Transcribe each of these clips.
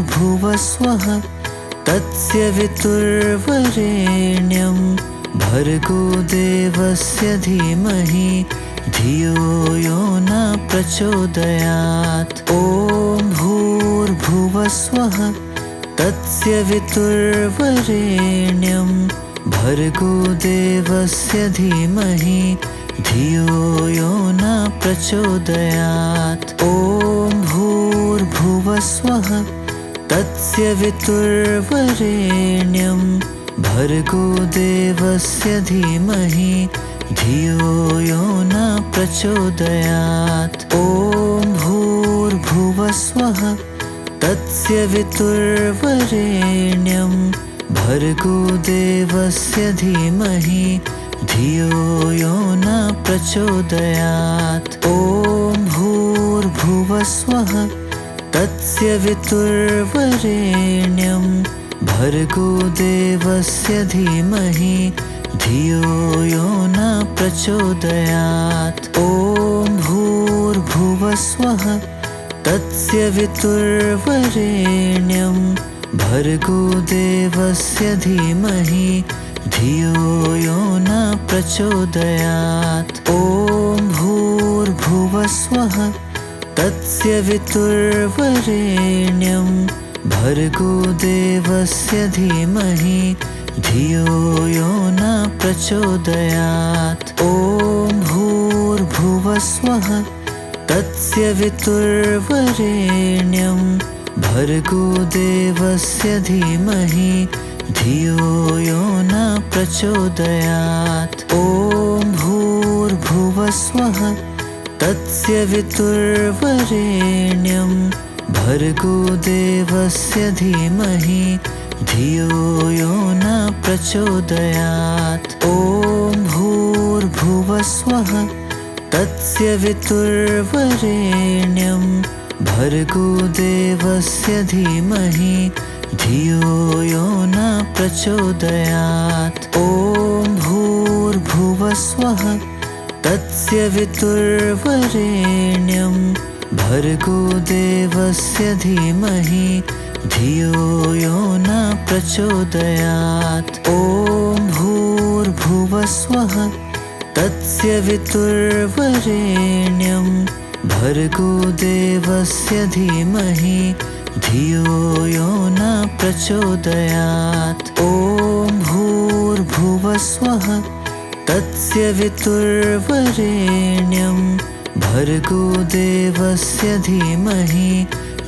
भूर्भुवस्वः तस्य वितुर्वरेण्यं भर्गो देवस्य धीमहि धियो यो न प्रचोदयात्। ॐ भूर्भुवस्वः तस्य वितुर्वरेण्यं भर्गो देवस्य धीमहि धियो यो न प्रचोदयात्। ॐ भूर्भुवस्वः तस्य वितुर्वरेण्यं भर्गो देवस्य धीमहि धियो यो न प्रचोदयात्। ॐ भूर्भुवस्वः तस्य वितुर्वरेण्यं भर्गो देवस्य धीमहि धियो यो न प्रचोदयात्। ॐ भूर्भुवस्वः तस्य वितुर्वरेण्यं भर्गो देवस्य धीमहि धियो यो न प्रचोदयात्। ॐ भूर्भुवस्वः तस्य वितुर्वरेण्यं भर्गो देवस्य धीमहि धियो यो न प्रचोदयात्। ॐ भूर्भुवस्वः तस्य वितुर्वरेण्यं भर्गो देवस्य धीमहि धियो यो न प्रचोदयात्। ॐ भूर्भुवस्वः तस्य वितुर्वरेण्यं भर्गो देवस्य धीमहि धियो यो न प्रचोदयात्। ॐ भूर्भुवस्वः तस्य वितुर्वरेण्यं भर्गो देवस्य धीमहि धियो यो न प्रचोदयात्। ॐ भूर्भुवस्वः तस्य वितुर्वरेण्यं भर्गो देवस्य धीमहि धियो यो न प्रचोदयात्। ॐ भूर्भुवस्वः तस्य वितुर्वरेण्यं भर्गो देवस्य धीमहि धियो यो न प्रचोदयात्। ॐ भूर्भुवस्वः तस्य वितुर्वरेण्यं भर्गो देवस्य धीमहि धियो यो न प्रचोदयात्। ॐ भूर्भुवस्वः तस्य वितुर्वरेण्यं भर्गो देवस्य धीमहि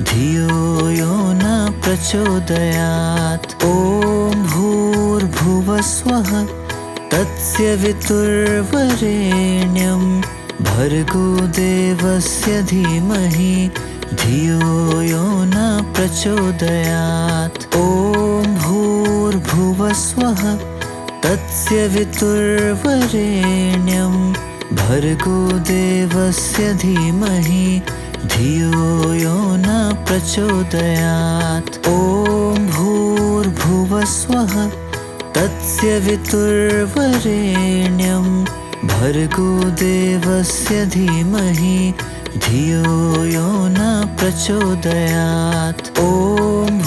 धियो यो न प्रचोदयात्। ॐ भूर्भुवस्वः तस्य वितुर्वरेण्यं भर्गो देवस्य धीमहि धियो यो न प्रचोदयात्। ॐ भूर्भुवस्वः तस्य वितुर्वरेण्यं भर्गो देवस्य धीमहि धियो यो न प्रचोदयात्। ॐ भूर्भुवस्वः तस्य वितुर्वरेण्यं भर्गो देवस्य धीमहि धियो यो न प्रचोदयात्। ॐ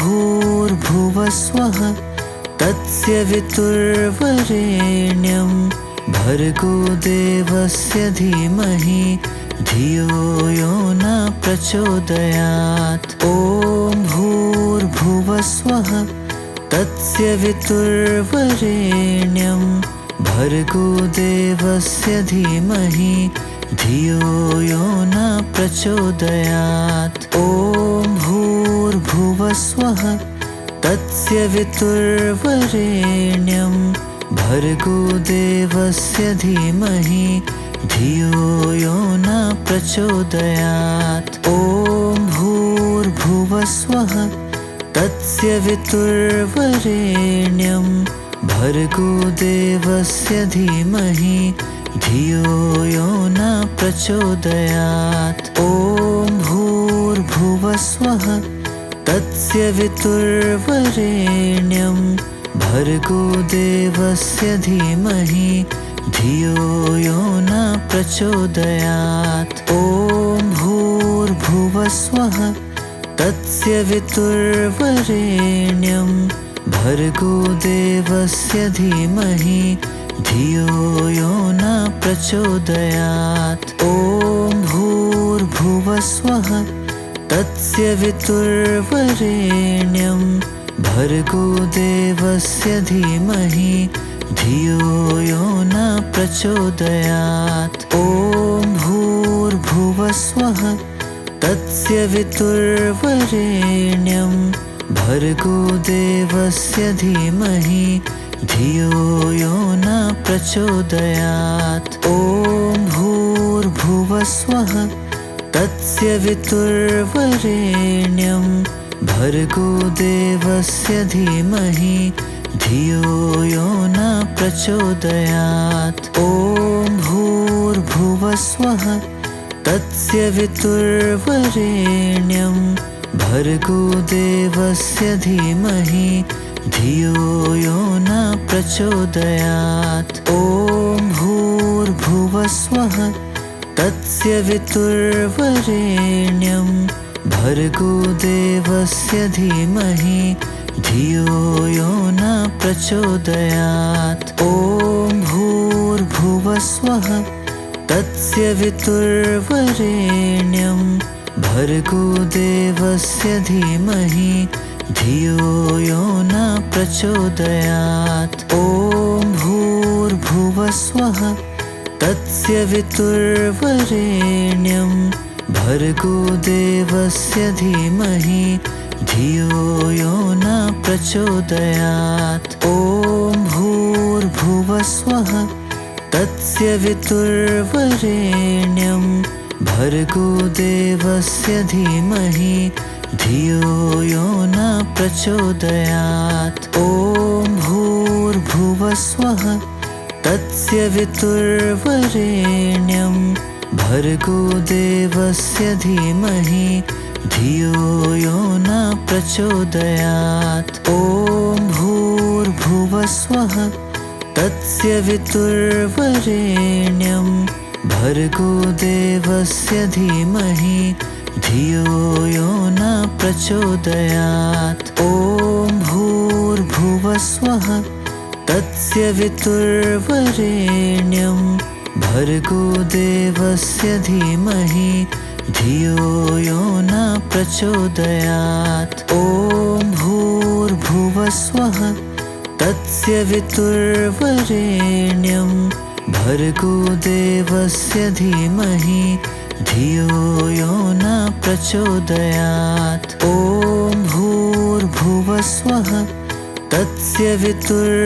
भूर्भुवस्वः तस्य वितुर्वरेण्यं भर्गो देवस्य धीमहि धियो यो न प्रचोदयात्। ॐ भूर्भुवस्वः तस्य वितुर्वरेण्यं भर्गो देवस्य धीमहि धियो यो न प्रचोदयात्। ॐ भूर्भुवस्वः तस्य वितुर्वरेण्यं भर्गो देवस्य धीमहि धियो यो न प्रचोदयात्। ॐ भूर्भुवस्वः तस्य वितुर्वरेण्यं भर्गो देवस्य धीमहि धियो यो न प्रचोदयात्। ॐ भूर्भुवस्वः तस्य वितुर्वरेण्यं भर्गो देवस्य धीमहि धियो यो न प्रचोदयात्। ॐ भूर्भुवस्वः तस्य तस्य वितुर्वरेण्यं भर्गो देवस्य धीमहि धियो यो न प्रचोदयात्। ॐ भूर्भुवस्वः तस्य वितुर्वरेण्यं भर्गो देवस्य धीमहि धियो यो न प्रचोदयात्। ॐ भूर्भुवस्वः तस्य वितुर्वरेण्यं भर्गो देवस्य धीमहि धियो यो न प्रचोदयात्। ॐ भूर्भुवस्वः तस्य वितुर्वरेण्यं भर्गो देवस्य धीमहि धियो यो न प्रचोदयात्। ॐ भूर्भुवस्वः तस्य वितुर्वरेण्यं भर्गो देवस्य धीमहि धियो यो न प्रचोदयात्। ॐ भूर्भुवस्वः तस्य वितुर्वरेण्यं भर्गो देवस्य धीमहि धियो यो न प्रचोदयात्। ॐ भूर्भुवस्वः तस्य वितुर्वरेण्यं भर्गो देवस्य धीमहि धियो यो न प्रचोदयात्। ॐ भूर्भुवस्वः तस्य वितुर्वरेण्यं भर्गो देवस्य धीमहि धियो यो न प्रचोदयात्। ॐ भूर्भुवस्वः तस्य वितुर्वरेण्यं भर्गो देवस्य धीमहि धियो यो न प्रचोदयात्। ॐ भूर्भुवस्वः तस्य वितुर्वरेण्यं भर्गो देवस्य धीमहि धियो यो न प्रचोदयात्। ॐ भूर्भुवस्वः तस्य वितुर्वरेण्यं भर्गो देवस्य धीमहि धियो यो न प्रचोदयात्। ॐ भूर्भुवस्वः तस्य वितुर्वरेण्यं भर्गो देवस्य धीमहि धियो यो न प्रचोदयात्। ॐ भूर्भुवस्वः तस्य वितुर्वरेण्यं भर्गो देवस्य धीमहि धियो यो न प्रचोदयात्। ॐ भूर्भुवस्वः तस्य वितुर्वरेण्यं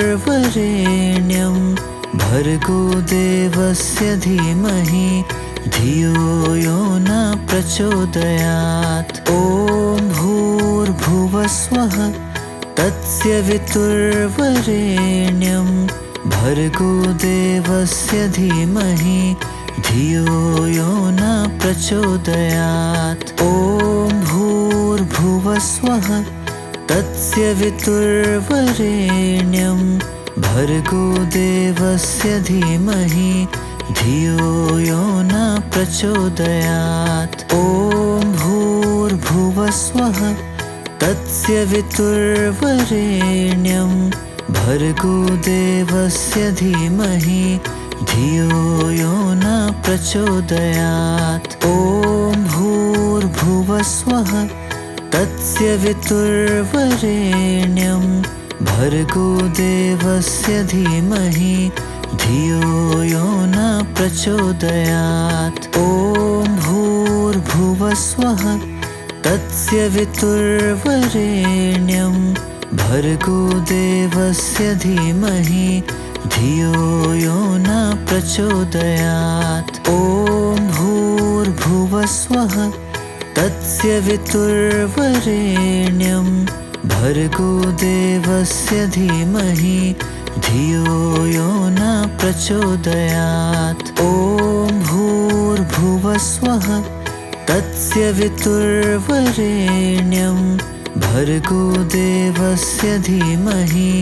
भर्गो देवस्य धीमहि धियो यो न प्रचोदयात्। ॐ भूर्भुवस्वः तस्य वितुर्वरेण्यं भर्गो देवस्य धीमहि धियो यो न प्रचोदयात्। ॐ भूर्भुवस्वः तस्य वितुर्वरेण्यं भर्गो देवस्य धीमहि धियो यो न प्रचोदयात्। ॐ भूर्भुवस्वः तस्य वितुर्वरेण्यं भर्गो देवस्य धीमहि धियो यो न प्रचोदयात्। ॐ भूर्भुवस्वः तस्य वितुर्वरेण्यं भर्गो देवस्य धीमहि धियो यो न प्रचोदयात्। ॐ भूर्भुवस्वः तस्य वितुर्वरेण्यं भर्गो देवस्य धीमहि धियो यो न प्रचोदयात्। ॐ भूर्भुवस्वः तस्य वितुर्वरेण्यं भर्गो देवस्य धीमहि धियो यो न प्रचोदयात्। ॐ भूर्भुवस्वः तस्य वितुर्वरेण्यं भर्गो देवस्य धीमहि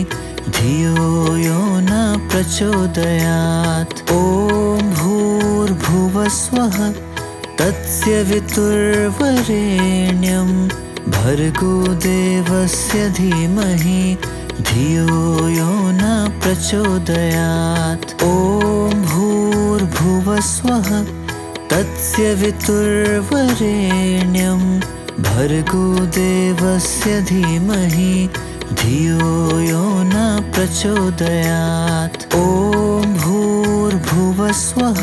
धियो यो न प्रचोदयात्। ॐ भूर्भुवस्वः तस्य वितुर्वरेण्यं भर्गो देवस्य धीमहि धियो यो न प्रचोदयात्। ॐ भूर्भुवस्वः तस्य वितुर्वरेण्यं भर्गो देवस्य धीमहि धियो यो न प्रचोदयात्। ॐ भूर्भुवस्वः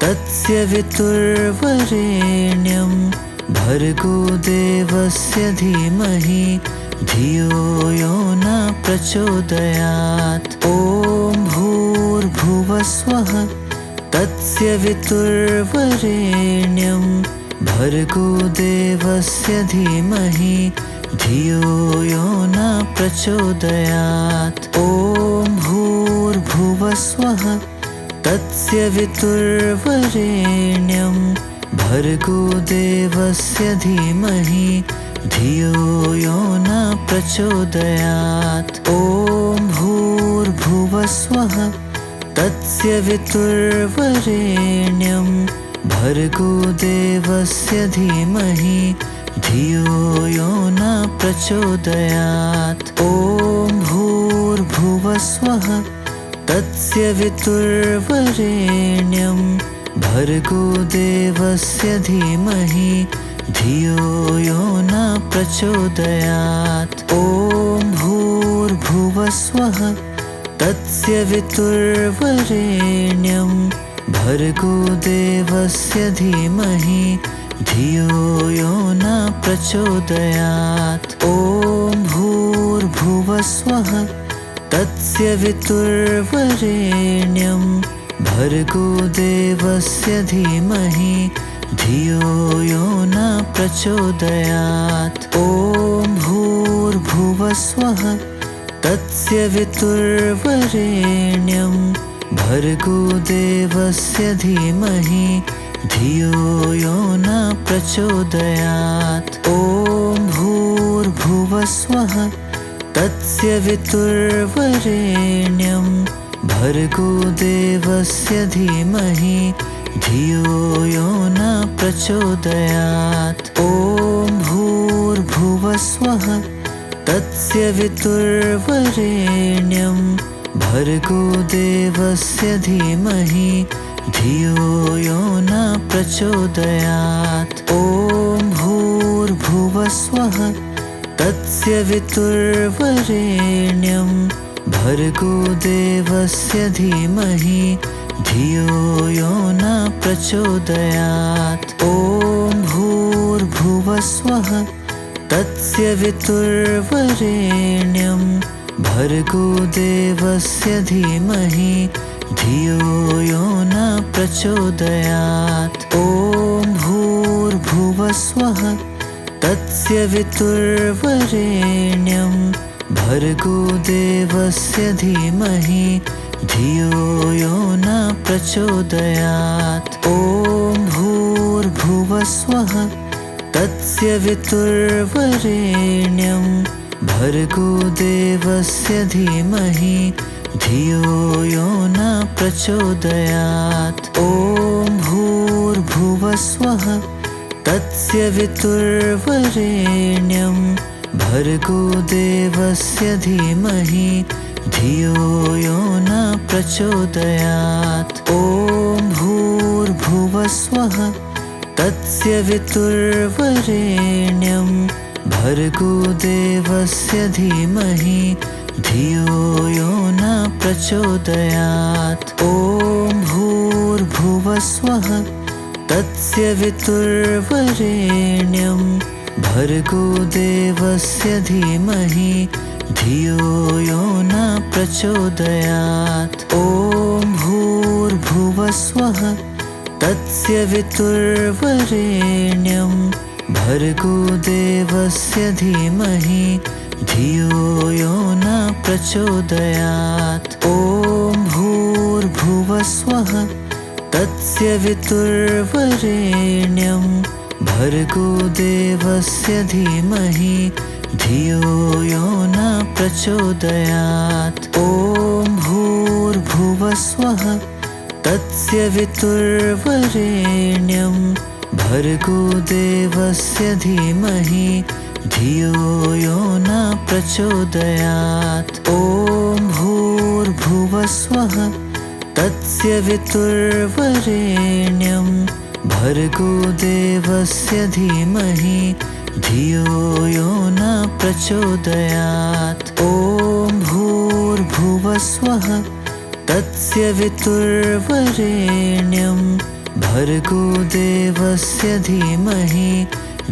तस्य वितुर्वरेण्यं भर्गो देवस्य धीमहि धियो यो न प्रचोदयात्। ॐ भूर्भुवस्वः तस्य वितुर्वरेण्यं भर्गो देवस्य धीमहि धियो यो न प्रचोदयात्। ॐ भूर्भुवस्वः तस्य वितुर्वरेण्यं भर्गो देवस्य धीमहि धियो यो न प्रचोदयात्। ॐ भूर्भुवस्वः तस्य वितुर्वरेण्यं भर्गो देवस्य धीमहि धियो यो न प्रचोदयात्। ॐ भूर्भुवस्वः तस्य वितुर्वरेण्यं भर्गो देवस्य धीमहि धियो यो न प्रचोदयात्। ॐ भूर्भुवस्वः तस्य वितुर्वरेण्यं भर्गो देवस्य धीमहि धियो यो न प्रचोदयात्। ॐ भूर्भुवस्वः तस्य वितुर्वरेण्यं भर्गो देवस्य धीमहि धियो यो न प्रचोदयात्। ॐ भूर्भुवस्वः तस्य वितुर्वरेण्यं भर्गो देवस्य धीमहि धियो यो न प्रचोदयात्। ॐ भूर्भुवस्वः तस्य वितुर्वरेण्यं भर्गो देवस्य धीमहि धियो यो न प्रचोदयात्। ॐ भूर्भुवस्वः तस्य वितुर्वरेण्यं भर्गो देवस्य धीमहि धियो यो न प्रचोदयात्। ॐ भूर्भुवस्वः तस्य वितुर्वरेण्यं भर्गो देवस्य धीमहि धियो यो न प्रचोदयात्। ॐ भूर्भुवस्वः तस्य वितुर्वरेण्यं भर्गो देवस्य धीमहि धियो यो न प्रचोदयात्। ॐ भूर्भुवस्वः तस्य वितुर्वरेण्यं भर्गो देवस्य धीमहि धियो यो न प्रचोदयात्। ॐ भूर्भुवस्वः तस्य वितुर्वरेण्यं भर्गो देवस्य धीमहि धियो यो न प्रचोदयात्। ॐ भूर्भुवस्वः तस्य वितुर्वरेण्यं भर्गो देवस्य धीमहि धियो यो न प्रचोदयात्। ॐ भूर्भुवस्वः तस्य वितुर्वरेण्यं भर्गो देवस्य धीमहि धियो यो न प्रचोदयात्। ॐ भूर्भुवस्वः तस्य वितुर्वरेण्यं भर्गो देवस्य धीमहि धियो यो न प्रचोदयात्। ॐ भूर्भुवस्वः तस्य वितुर्वरेण्यं भर्गो देवस्य धीमहि धियो यो न प्रचोदयात्। ॐ भूर्भुवस्वः तस्य वितुर्वरेण्यं भर्गो देवस्य धीमहि धियो यो न प्रचोदयात्। ॐ भूर्भुवस्वः तस्य वितुर्वरेण्यं भर्गो देवस्य धीमहि धियो यो न प्रचोदयात्। ॐ भूर्भुवस्वः तस्य वितुर्वरेण्यं भर्गो देवस्य धीमहि धियो यो न प्रचोदयात्। ॐ भूर्भुवस्वः तस्य वितुर्वरेण्यं भर्गो देवस्य धीमहि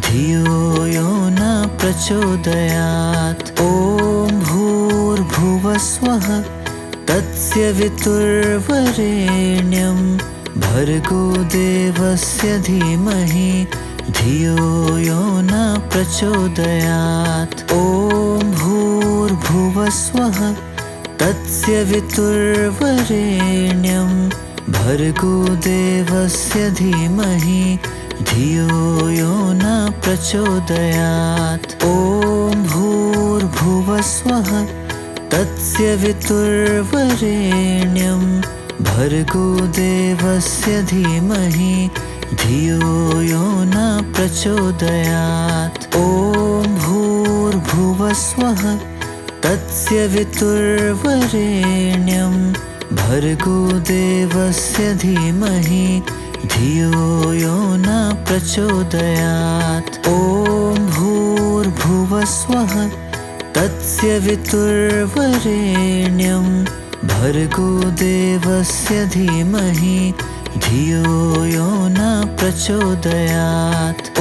धियो यो न प्रचोदयात्। ॐ भूर्भुवस्वः तस्य वितुर्वरेण्यं भर्गो देवस्य धीमहि धियो यो न प्रचोदयात्। ॐ भूर्भुवस्वः तस्य वितुर्वरेण्यं भर्गो देवस्य धीमहि धियो यो न प्रचोदयात्। ॐ भूर्भुवस्वः तस्य वितुर्वरेण्यं भर्गो देवस्य धीमहि धियो यो न प्रचोदयात्। ॐ भूर्भुवस्वः तस्य वितुर्वरेण्यं भर्गो देवस्य धीमहि धियो यो न प्रचोदयात्। ॐ भूर्भुवस्वः तस्य वितुर्वरेण्यं भर्गो देवस्य धीमहि धियो यो न प्रचोदयात्। ॐ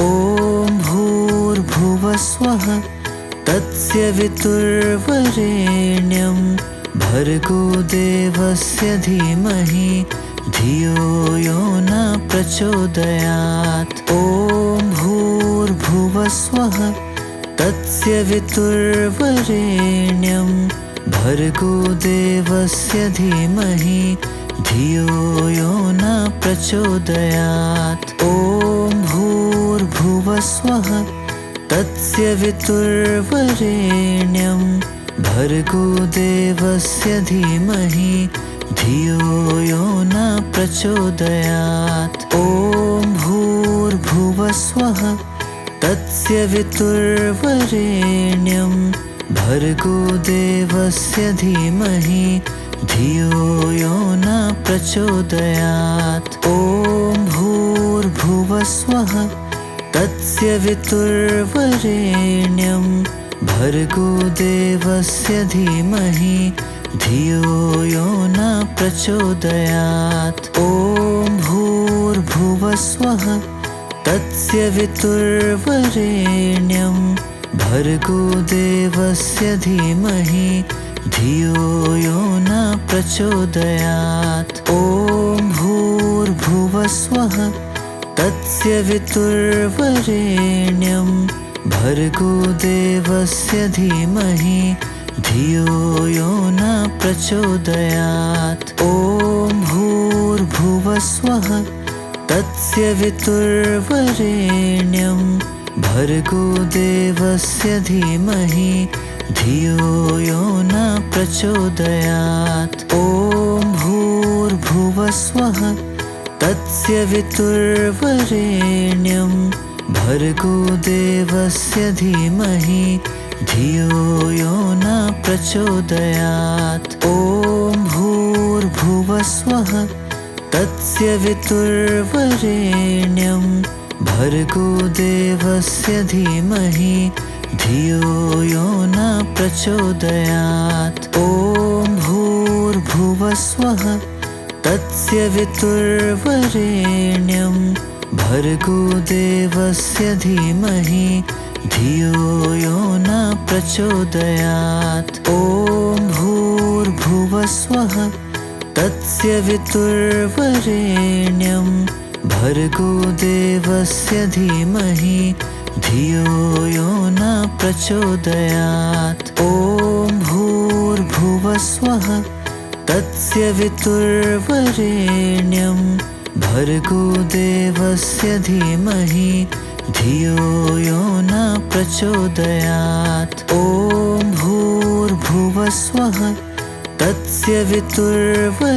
भूर्भुवस्वः तस्य वितुर्वरेण्यं भर्गो देवस्य धीमहि धियो यो न प्रचोदयात्। ॐ भूर्भुवस्वः तस्य वितुर्वरेण्यं भर्गो देवस्य धीमहि धियो यो न प्रचोदयात्। ॐ भूर्भुवस्वः तस्य वितुर्वरेण्यं भर्गो देवस्य धीमहि धियो यो न प्रचोदयात्। ॐ भूर्भुवस्वः तस्य वितुर्वरेण्यं भर्गो देवस्य धीमहि धियो यो न प्रचोदयात्। ॐ भूर्भुवस्वः तस्य वितुर्वरेण्यं भर्गो देवस्य धीमहि धियो यो न प्रचोदयात्। ॐ भूर्भुवस्वः तस्य वितुर्वरेण्यं भर्गो देवस्य धीमहि धियो यो न प्रचोदयात्। ॐ भूर्भुवस्वः तस्य वितुर्वरेण्यं भर्गो देवस्य धीमहि धियो यो न प्रचोदयात्। ॐ भूर्भुवस्वः तस्य वितुर्वरेण्यं भर्गो देवस्य धीमहि धियो यो न प्रचोदयात्। ॐ भूर्भुवस्वः तस्य वितुर्वरेण्यं भर्गो देवस्य धीमहि धियो यो न प्रचोदयात्। ॐ भूर्भुवस्वः तस्य वितुर्वरेण्यं भर्गो देवस्य धीमहि धियो यो न प्रचोदयात्। ॐ भूर्भुवस्वः तस्य वितुर्वरेण्यं भर्गो देवस्य धीमहि धियो यो न प्रचोदयात्। ॐ भूर्भुवस्वः तस्य वितुर्वरेण्यं भर्गो देवस्य धीमहि धियो यो न प्रचोदयात्। ॐ भूर्भुवस्वः तस्य वितुर्वरेण्यं भर्गो देवस्य धीमहि धियो यो न प्रचोदयात्। ॐ भूर्भुवस्वः तस्य वितुर्वरेण्यं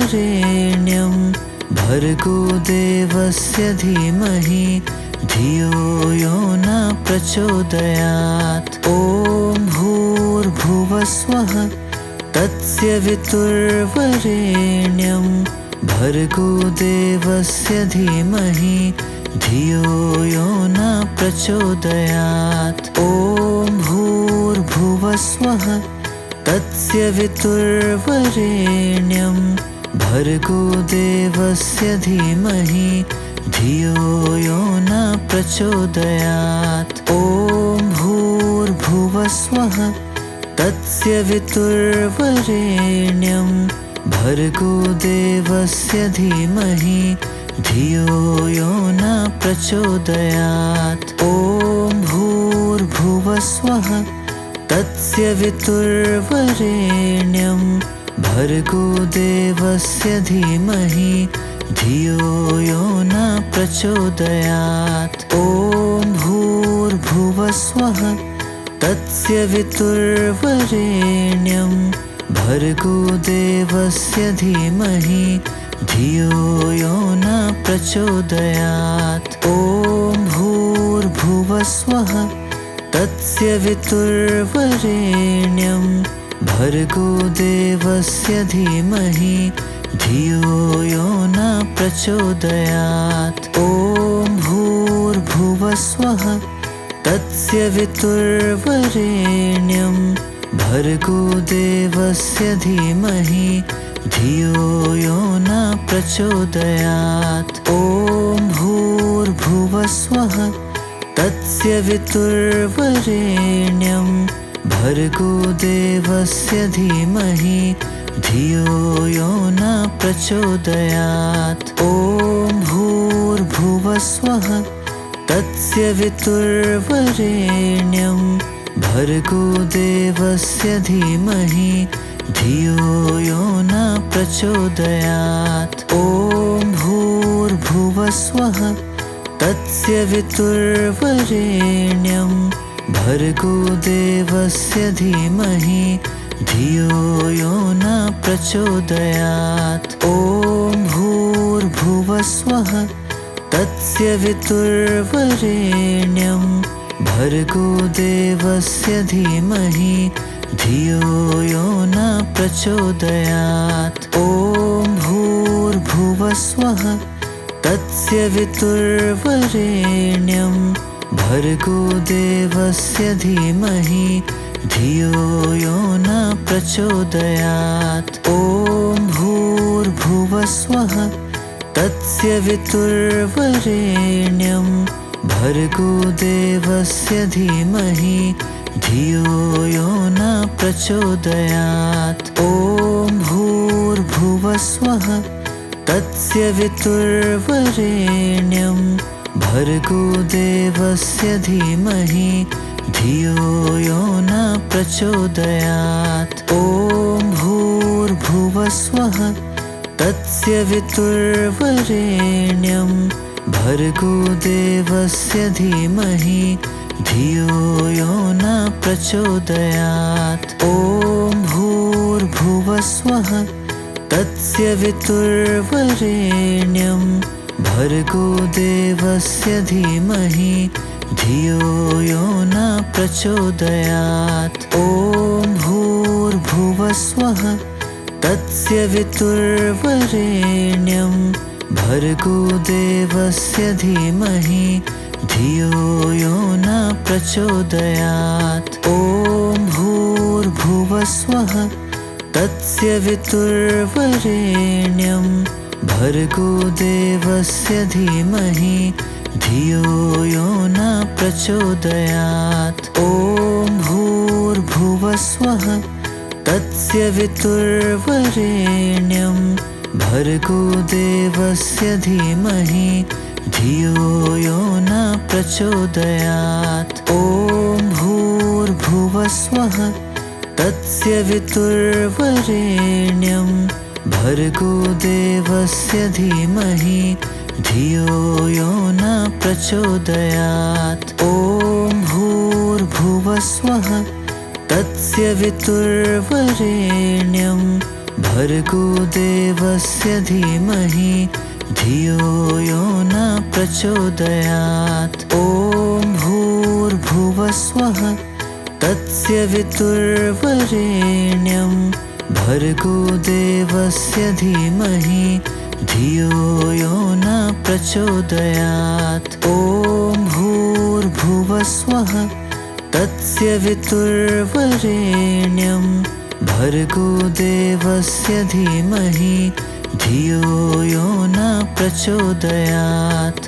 भर्गो देवस्य धीमहि धियो यो न प्रचोदयात्। ॐ भूर्भुवस्वः तस्य वितुर्वरेण्यं भर्गो देवस्य धीमहि धियो यो न प्रचोदयात्। ॐ भूर्भुवस्वः तस्य वितुर्वरेण्यं भर्गो देवस्य धीमहि धियो यो न प्रचोदयात्। ॐ भूर्भुवस्वः तस्य वितुर्वरेण्यं भर्गो देवस्य धीमहि धियो यो न प्रचोदयात्। ॐ भूर्भुवस्वः तस्य वितुर्वरेण्यं भर्गो देवस्य धीमहि धियो यो न प्रचोदयात्। ॐ भूर्भुवस्वः तस्य वितुर्वरेण्यं भर्गो देवस्य धीमहि धियो यो न प्रचोदयात्। ॐ भूर्भुवस्वः तस्य वितुर्वरेण्यं भर्गो देवस्य धीमहि धियो यो न प्रचोदयात्। ॐ भूर्भुवस्वः तस्य वितुर्वरेण्यं भर्गो देवस्य धीमहि धियो यो न प्रचोदयात्। ॐ भूर्भुवस्वः तस्य वितुर्वरेण्यं भर्गो देवस्य धीमहि धियो यो न प्रचोदयात्। ॐ भूर्भुवस्वः तस्य वितुर्वरेण्यं भर्गो देवस्य धीमहि धियो यो न प्रचोदयात्। ॐ भूर्भुवस्वः तस्य वितुर्वरेण्यं भर्गो देवस्य धीमहि धियो यो न प्रचोदयात्। ॐ भूर्भुवस्वः तस्य वितुर्वरेण्यं भर्गो देवस्य धीमहि धियो यो न प्रचोदयात्। ॐ भूर्भुवस्वः तस्य वितुर्वरेण्यं भर्गो देवस्य धीमहि धियो यो न प्रचोदयात्। ॐ भूर्भुवस्वः तस्य वितुर्वरेण्यं भर्गो देवस्य धीमहि धियो यो न प्रचोदयात्। ॐ भूर्भुवस्वः तस्य वितुर्वरेण्यं भर्गो देवस्य धीमहि धियो यो न प्रचोदयात्। ॐ भूर्भुवस्वः तस्य वितुर्वरेण्यं भर्गो देवस्य धीमहि धियो यो न प्रचोदयात्। ॐ भूर्भुवस्वः तस्य वितुर्वरेण्यं भर्गो देवस्य धीमहि धियो यो न प्रचोदयात्। ॐ भूर्भुवस्वः तस्य वितुर्वरेण्यं भर्गो देवस्य धीमहि धियो यो न प्रचोदयात्। ॐ भूर्भुवस्वः तस्य वितुर्वरेण्यं भर्गो देवस्य धीमहि धियो यो न प्रचोदयात्। ॐ भूर्भुवस्वः तस्य वितुर्वरेण्यं भर्गो देवस्य धीमहि धियो यो न प्रचोदयात्। ॐ भूर्भुवस्वः तस्य वितुर्वरेण्यं भर्गो देवस्य धीमहि धियो यो न प्रचोदयात्। ॐ भूर्भुवस्वः तस्य वितुर्वरेण्यं भर्गो देवस्य धीमहि धियो यो न प्रचोदयात्। ॐ तस्य वितुर्वरेण्यं भर्गो देवस्य धीमहि धियो यो न प्रचोदयात्। ॐ भूर्भुवः स्वः तस्य वितुर्वरेण्यं भर्गो देवस्य धीमहि धियो यो न प्रचोदयात्।